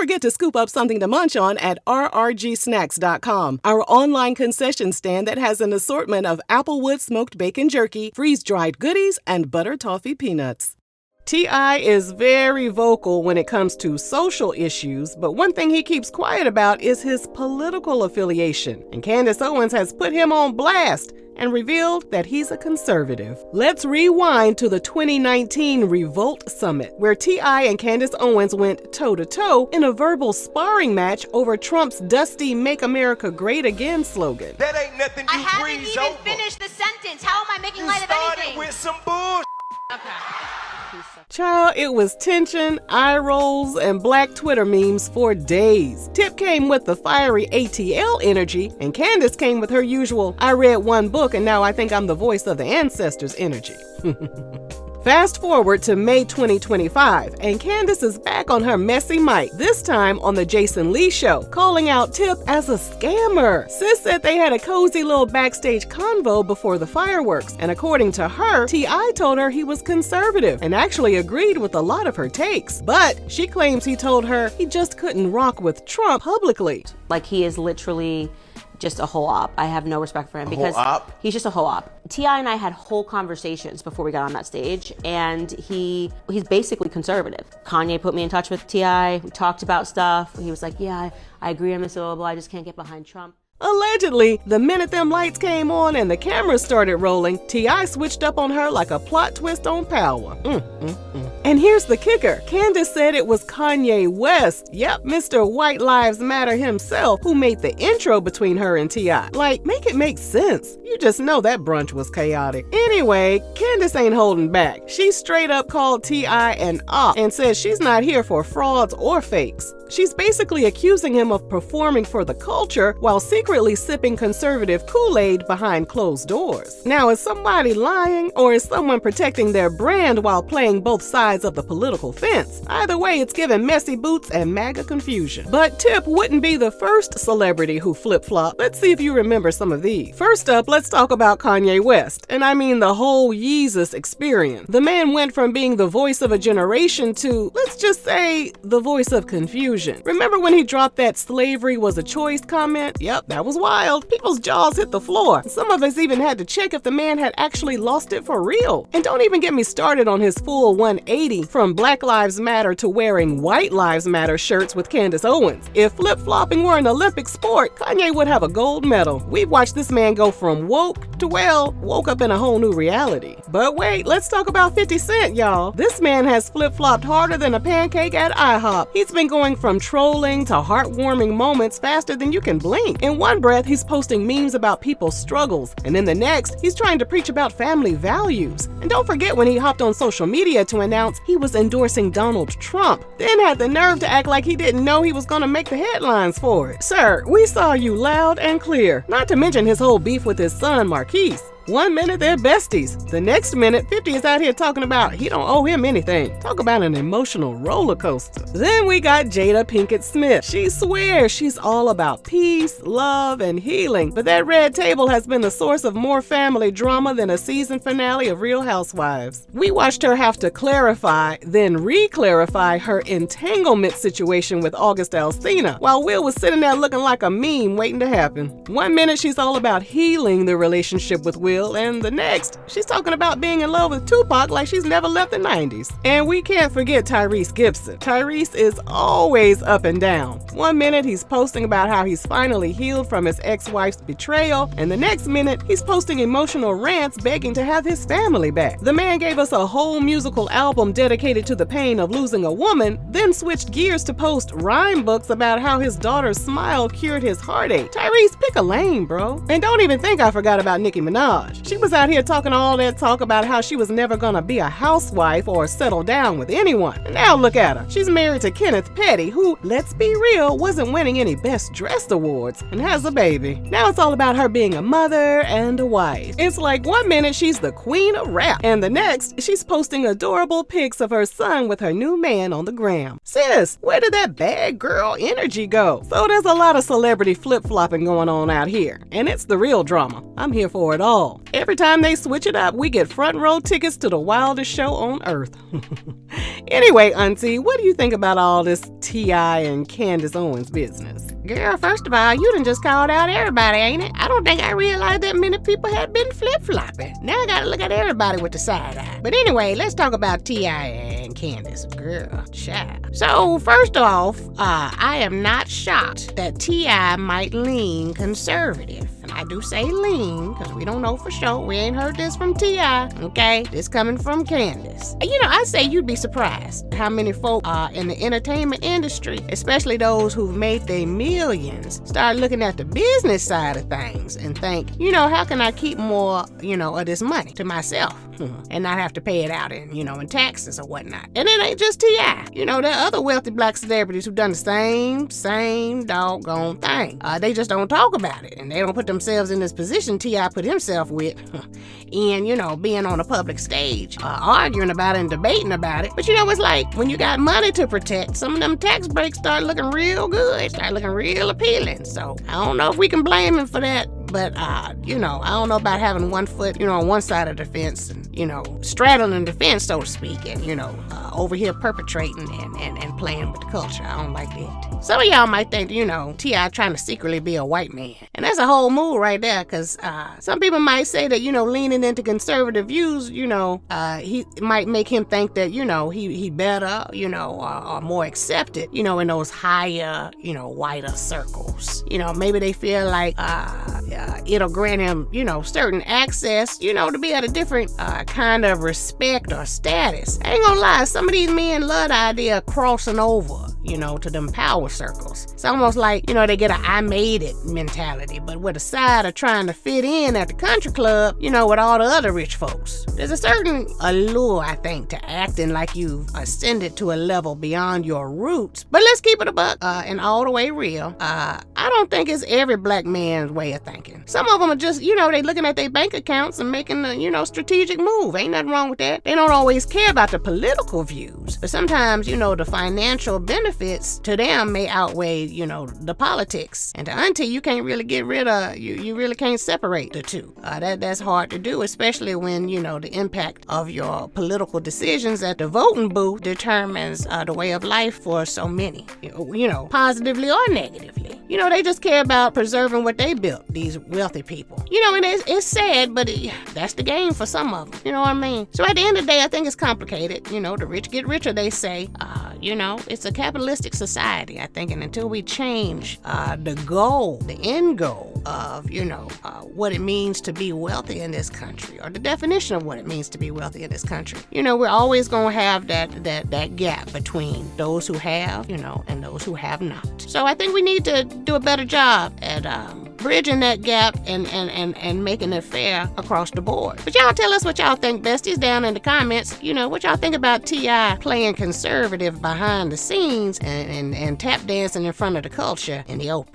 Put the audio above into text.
forget to scoop up something to munch on at rrgsnacks.com, our online concession stand that has an assortment of Applewood smoked bacon jerky, freeze-dried goodies, and butter toffee peanuts. T.I. is very vocal when it comes to social issues, but one thing he keeps quiet about is his political affiliation. And Candace Owens has put him on blast and revealed that he's a conservative. Let's rewind to the 2019 Revolt Summit, where T.I. and Candace Owens went toe-to-toe in a verbal sparring match over Trump's dusty Make America Great Again slogan. That ain't nothing you breeze over. I haven't even finished the sentence. How am I making light of anything? You started with some bullshit. Okay. Child, it was tension, eye rolls, and black Twitter memes for days. Tip came with the fiery ATL energy, and Candace came with her usual, I read one book and now I think I'm the voice of the ancestors energy. Fast forward to May 2025, and Candace is back on her messy mic, this time on the Jason Lee Show, calling out Tip as a scammer. Sis said they had a cozy little backstage convo before the fireworks, and according to her, T.I. told her he was conservative and actually agreed with a lot of her takes. But she claims he told her he just couldn't rock with Trump publicly. Like, he is literally just a whole op. I have no respect for him because he's just a whole op. T.I. and I had whole conversations before we got on that stage, and he's basically conservative. Kanye put me in touch with T.I. We talked about stuff. He was like, yeah, I agree on this syllable. I just can't get behind Trump. Allegedly, the minute them lights came on and the cameras started rolling, T.I. switched up on her like a plot twist on Power. And here's the kicker. Candace said it was Kanye West, yep, Mr. White Lives Matter himself, who made the intro between her and T.I. Like, make it make sense. You just know that brunch was chaotic. Anyway, Candace ain't holding back. She straight up called T.I. an op and says she's not here for frauds or fakes. She's basically accusing him of performing for the culture while secretly sipping conservative Kool-Aid behind closed doors. Now, is somebody lying, or is someone protecting their brand while playing both sides of the political fence? Either way, it's giving messy boots and MAGA confusion. But Tip wouldn't be the first celebrity who flip-flopped. Let's see if you remember some of these. First up, let's talk about Kanye West, and I mean the whole Yeezus experience. The man went from being the voice of a generation to, let's just say, the voice of confusion. Remember when he dropped that slavery was a choice comment? Yep, that was wild. People's jaws hit the floor. Some of us even had to check if the man had actually lost it for real. And don't even get me started on his full 180 from Black Lives Matter to wearing White Lives Matter shirts with Candace Owens. If flip-flopping were an Olympic sport, Kanye would have a gold medal. We've watched this man go from woke to, well, woke up in a whole new reality. But wait, let's talk about 50 Cent, y'all. This man has flip-flopped harder than a pancake at IHOP. He's been going from trolling to heartwarming moments faster than you can blink. In one breath, he's posting memes about people's struggles, and in the next, he's trying to preach about family values. And don't forget when he hopped on social media to announce he was endorsing Donald Trump, then had the nerve to act like he didn't know he was gonna make the headlines for it. Sir, we saw you loud and clear. Not to mention his whole beef with his son, Marquise. One minute they're besties. The next minute, 50 is out here talking about he don't owe him anything. Talk about an emotional roller coaster. Then we got Jada Pinkett Smith. She swears she's all about peace, love, and healing. But that red table has been the source of more family drama than a season finale of Real Housewives. We watched her have to clarify, then re-clarify her entanglement situation with August Alsina, while Will was sitting there looking like a meme waiting to happen. One minute she's all about healing the relationship with Will, and the next, she's talking about being in love with Tupac like she's never left the 90s. And we can't forget Tyrese Gibson. Tyrese is always up and down. One minute he's posting about how he's finally healed from his ex-wife's betrayal, and the next minute he's posting emotional rants begging to have his family back. The man gave us a whole musical album dedicated to the pain of losing a woman, then switched gears to post rhyme books about how his daughter's smile cured his heartache. Tyrese, pick a lane, bro. And don't even think I forgot about Nicki Minaj. She was out here talking all that talk about how she was never gonna be a housewife or settle down with anyone. And now look at her. She's married to Kenneth Petty, who, let's be real, wasn't winning any Best Dressed awards, and has a baby. Now it's all about her being a mother and a wife. It's like one minute she's the queen of rap, and the next she's posting adorable pics of her son with her new man on the gram. Sis, where did that bad girl energy go? So there's a lot of celebrity flip-flopping going on out here, and it's the real drama. I'm here for it all. all. Every time they switch it up, we get front row tickets to the wildest show on earth. Anyway, Auntie, what do you think about all this T.I. and Candace Owens business? Girl, first of all, you done just called out everybody, ain't it? I don't think I realized that many people had been flip-flopping. Now I gotta look at everybody with the side eye. But anyway, let's talk about T.I. and Candace. Girl, child. So, first off, I am not shocked that T.I. might lean conservative. And I do say lean, because we don't know for sure. We ain't heard this from T.I., okay? This coming from Candace. You know, I say you'd be surprised how many folk in the entertainment industry, especially those who've made their millions, start looking at the business side of things and think, you know, how can I keep more, of this money to myself and not have to pay it out in taxes or whatnot. And it ain't just T.I. There are other wealthy black celebrities who've done the same doggone thing. They just don't talk about it, and they don't put themselves in this position T.I. put himself with and, being on a public stage, arguing about it and debating about it. But it's like when you got money to protect, some of them tax breaks start looking real good, start looking real appealing. So I don't know if we can blame him for that. But, I don't know about having one foot, on one side of the fence and, straddling the fence, so to speak, and, over here perpetrating and playing with the culture. I don't like that. Some of y'all might think, T.I. trying to secretly be a white man. And that's a whole move right there, because some people might say that, leaning into conservative views, he might make him think that, he better, or more accepted, in those higher, whiter circles. Maybe they feel like, it'll grant him, certain access, to be at a different kind of respect or status. I ain't gonna lie, some of these men love the idea of crossing over, to them power circles. It's almost like, they get a I made it mentality, but with a side of trying to fit in at the country club, with all the other rich folks. There's a certain allure, I think, to acting like you've ascended to a level beyond your roots. But let's keep it a buck and all the way real. I don't think it's every black man's way of thinking. Some of them are just, they looking at their bank accounts and making a, strategic move. Ain't nothing wrong with that. They don't always care about the political views, but sometimes, the financial benefits to them may outweigh, the politics. And to Auntie, you can't really get rid of, you really can't separate the two. That's hard to do, especially when, the impact of your political decisions at the voting booth determines the way of life for so many, positively or negatively. They just care about preserving what they built, these wealthy people. And it's sad, but that's the game for some of them. You know what I mean? So at the end of the day, I think it's complicated. The rich get richer, they say. It's a capitalistic society, I think. And until we change the end goal of, what it means to be wealthy in this country, or the definition of what it means to be wealthy in this country, we're always going to have that gap between those who have, and those who have not. So I think we need to do a better job at bridging that gap and making it fair across the board. But y'all tell us what y'all think, besties, down in the comments. What y'all think about T.I. playing conservative behind the scenes and tap dancing in front of the culture in the open.